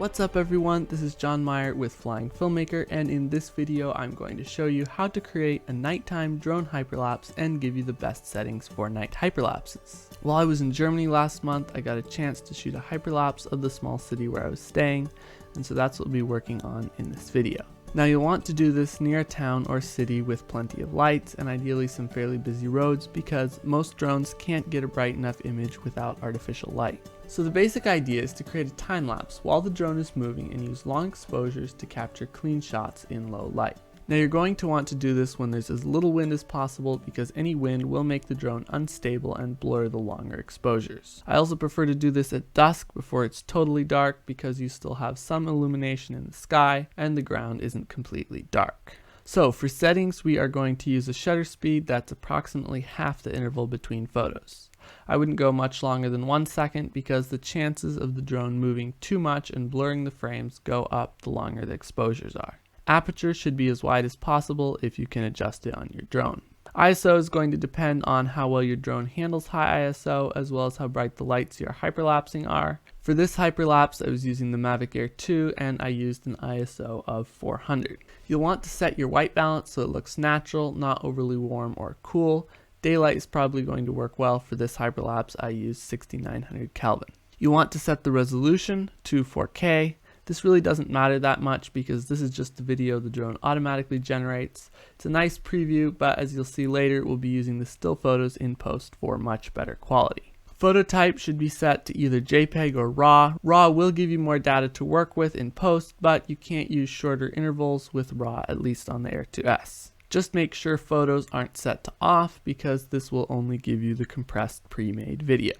What's up everyone, this is John Meyer with Flying Filmmaker, and in this video I'm going to show you how to create a nighttime drone hyperlapse and give you the best settings for night hyperlapses. While I was in Germany last month, I got a chance to shoot a hyperlapse of the small city where I was staying, and so that's what we'll be working on in this video. Now you'll want to do this near a town or city with plenty of lights and ideally some fairly busy roads because most drones can't get a bright enough image without artificial light. So the basic idea is to create a time lapse while the drone is moving and use long exposures to capture clean shots in low light. Now you're going to want to do this when there's as little wind as possible because any wind will make the drone unstable and blur the longer exposures. I also prefer to do this at dusk before it's totally dark because you still have some illumination in the sky and the ground isn't completely dark. So for settings, we are going to use a shutter speed that's approximately half the interval between photos. I wouldn't go much longer than 1 second because the chances of the drone moving too much and blurring the frames go up the longer the exposures are. Aperture should be as wide as possible if you can adjust it on your drone. ISO is going to depend on how well your drone handles high ISO as well as how bright the lights you're hyperlapsing are. For this hyperlapse I was using the Mavic Air 2 and I used an ISO of 400. You'll want to set your white balance so it looks natural, not overly warm or cool. Daylight is probably going to work well for this hyperlapse. I used 6900 Kelvin. You want to set the resolution to 4K. This really doesn't matter that much because this is just the video the drone automatically generates. It's a nice preview, but as you'll see later, we'll be using the still photos in post for much better quality. Photo type should be set to either JPEG or RAW. RAW will give you more data to work with in post, but you can't use shorter intervals with RAW, at least on the Air 2S. Just make sure photos aren't set to off because this will only give you the compressed pre-made video.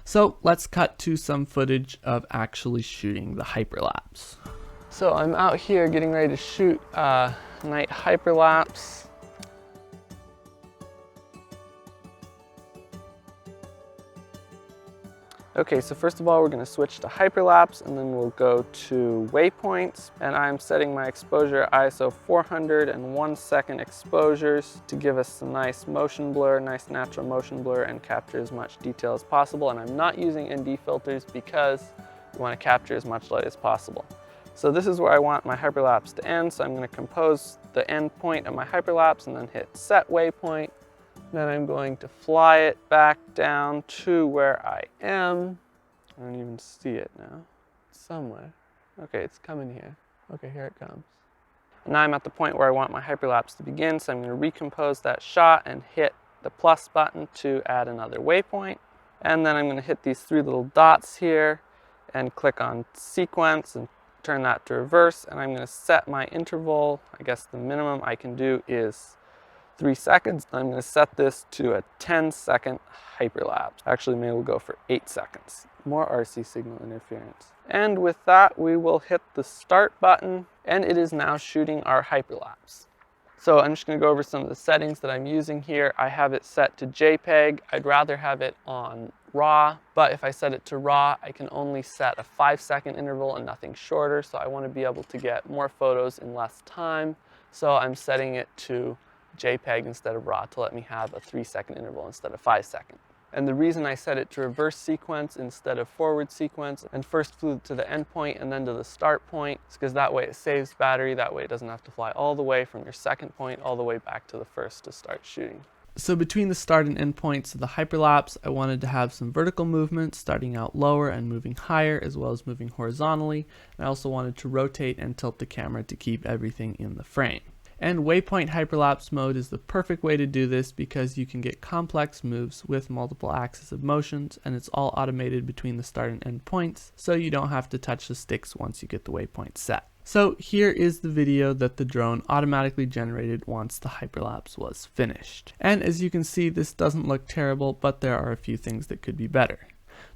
So let's cut to some footage of actually shooting the hyperlapse. So I'm out here getting ready to shoot a night hyperlapse. Okay, so first of all, we're going to switch to hyperlapse and then we'll go to waypoints. And I'm setting my exposure ISO 400 and 1 second exposures to give us some nice motion blur, nice natural motion blur, and capture as much detail as possible. And I'm not using ND filters because we want to capture as much light as possible. So this is where I want my hyperlapse to end. So I'm going to compose the end point of my hyperlapse and then hit set waypoint. Then I'm going to fly it back down to where I am. I don't even see it now. It's somewhere. Okay, it's coming here. Okay, here it comes. Now I'm at the point where I want my hyperlapse to begin, so I'm going to recompose that shot and hit the plus button to add another waypoint. And then I'm going to hit these 3 little dots here and click on sequence and turn that to reverse. And I'm going to set my interval. I guess the minimum I can do is 3 seconds. I'm going to set this to a 10-second hyperlapse. Actually, maybe we'll go for 8 seconds. More RC signal interference. And with that, we will hit the start button, and it is now shooting our hyperlapse. So I'm just going to go over some of the settings that I'm using here. I have it set to JPEG. I'd rather have it on RAW, but if I set it to RAW, I can only set a 5-second interval and nothing shorter, so I want to be able to get more photos in less time. So I'm setting it to JPEG instead of RAW to let me have a 3-second interval instead of 5 seconds. And the reason I set it to reverse sequence instead of forward sequence and first flew to the end point and then to the start point is because that way it saves battery, that way it doesn't have to fly all the way from your second point all the way back to the first to start shooting. So between the start and end points of the hyperlapse, I wanted to have some vertical movement starting out lower and moving higher as well as moving horizontally. And I also wanted to rotate and tilt the camera to keep everything in the frame. And waypoint hyperlapse mode is the perfect way to do this because you can get complex moves with multiple axes of motions and it's all automated between the start and end points, so you don't have to touch the sticks once you get the waypoint set. So here is the video that the drone automatically generated once the hyperlapse was finished. And as you can see, this doesn't look terrible, but there are a few things that could be better.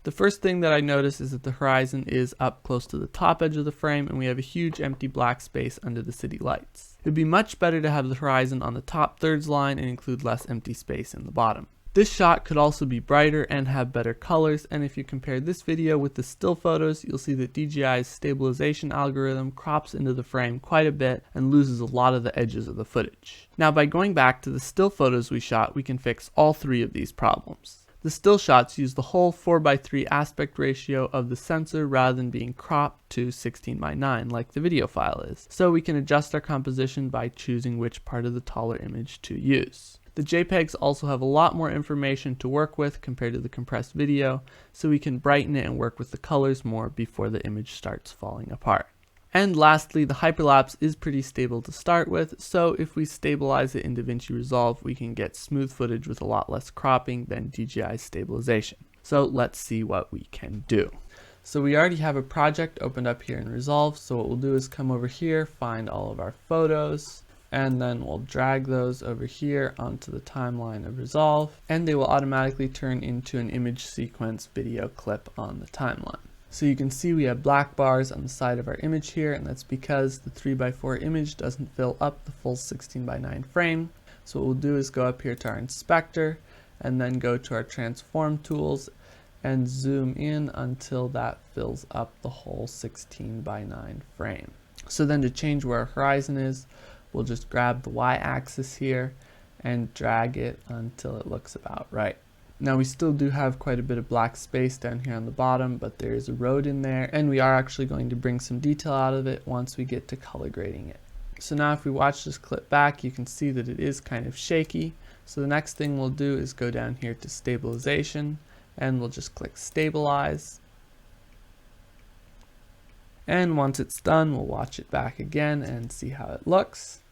The first thing that I notice is that the horizon is up close to the top edge of the frame and we have a huge empty black space under the city lights. It would be much better to have the horizon on the top thirds line and include less empty space in the bottom. This shot could also be brighter and have better colors, and if you compare this video with the still photos, you'll see that DJI's stabilization algorithm crops into the frame quite a bit and loses a lot of the edges of the footage. Now by going back to the still photos we shot, we can fix all 3 of these problems. The still shots use the whole 4:3 aspect ratio of the sensor rather than being cropped to 16:9 like the video file is, so we can adjust our composition by choosing which part of the taller image to use. The JPEGs also have a lot more information to work with compared to the compressed video, so we can brighten it and work with the colors more before the image starts falling apart. And lastly, the Hyperlapse is pretty stable to start with, so if we stabilize it in Davinci Resolve, we can get smooth footage with a lot less cropping than DJI stabilization. So let's see what we can do. So we already have a project opened up here in Resolve, so what we'll do is come over here, find all of our photos, and then we'll drag those over here onto the timeline of Resolve, and they will automatically turn into an image sequence video clip on the timeline. So you can see we have black bars on the side of our image here, and that's because the 3:4 image doesn't fill up the full 16:9 frame. So what we'll do is go up here to our inspector and then go to our transform tools and zoom in until that fills up the whole 16:9 frame. So then to change where our horizon is, we'll just grab the y-axis here and drag it until it looks about right. Now we still do have quite a bit of black space down here on the bottom, but there is a road in there, and we are actually going to bring some detail out of it once we get to color grading it. So now if we watch this clip back, you can see that it is kind of shaky. So the next thing we'll do is go down here to stabilization, and we'll just click stabilize. And once it's done, we'll watch it back again and see how it looks.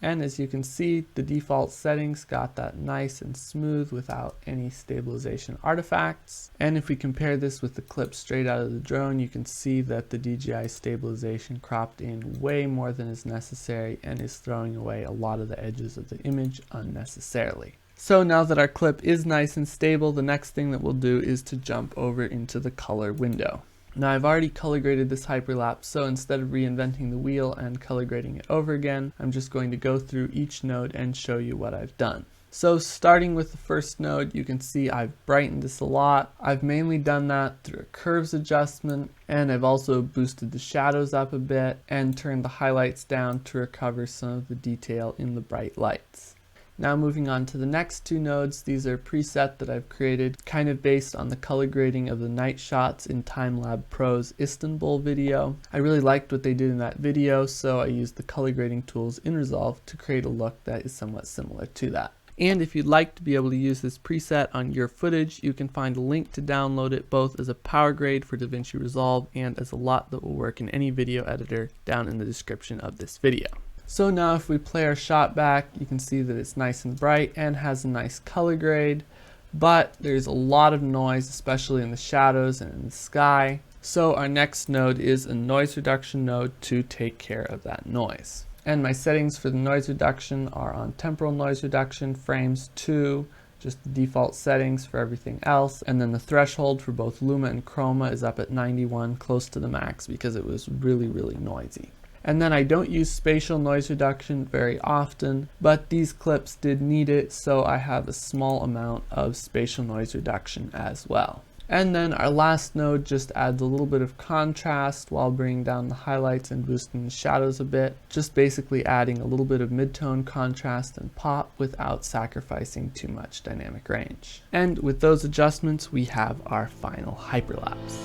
And as you can see, the default settings got that nice and smooth without any stabilization artifacts. And if we compare this with the clip straight out of the drone, you can see that the DJI stabilization cropped in way more than is necessary and is throwing away a lot of the edges of the image unnecessarily. So now that our clip is nice and stable, the next thing that we'll do is to jump over into the color window. Now I've already color graded this Hyperlapse, so instead of reinventing the wheel and color grading it over again, I'm just going to go through each node and show you what I've done. So starting with the first node, you can see I've brightened this a lot. I've mainly done that through a curves adjustment, and I've also boosted the shadows up a bit and turned the highlights down to recover some of the detail in the bright lights. Now moving on to the next two nodes, these are preset that I've created kind of based on the color grading of the night shots in TimeLab Pro's Istanbul video. I really liked what they did in that video, so I used the color grading tools in Resolve to create a look that is somewhat similar to that. And if you'd like to be able to use this preset on your footage, you can find a link to download it both as a power grade for Davinci Resolve and as a lot that will work in any video editor down in the description of this video. So now if we play our shot back, you can see that it's nice and bright and has a nice color grade, but there's a lot of noise, especially in the shadows and in the sky. So our next node is a noise reduction node to take care of that noise. And my settings for the noise reduction are on temporal noise reduction, frames 2, just the default settings for everything else, and then the threshold for both Luma and Chroma is up at 91, close to the max because it was really noisy. And then I don't use spatial noise reduction very often, but these clips did need it, so I have a small amount of spatial noise reduction as well. And then our last node just adds a little bit of contrast while bringing down the highlights and boosting the shadows a bit, just basically adding a little bit of mid-tone contrast and pop without sacrificing too much dynamic range. And with those adjustments, we have our final Hyperlapse.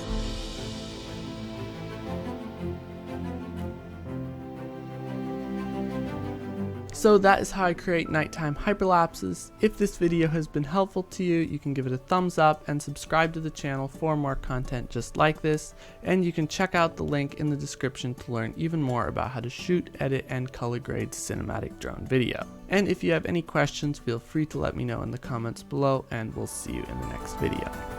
So that is how I create nighttime hyperlapses. If this video has been helpful to you, you can give it a thumbs up and subscribe to the channel for more content just like this. And you can check out the link in the description to learn even more about how to shoot, edit, and color grade cinematic drone video. And if you have any questions, feel free to let me know in the comments below, and we'll see you in the next video.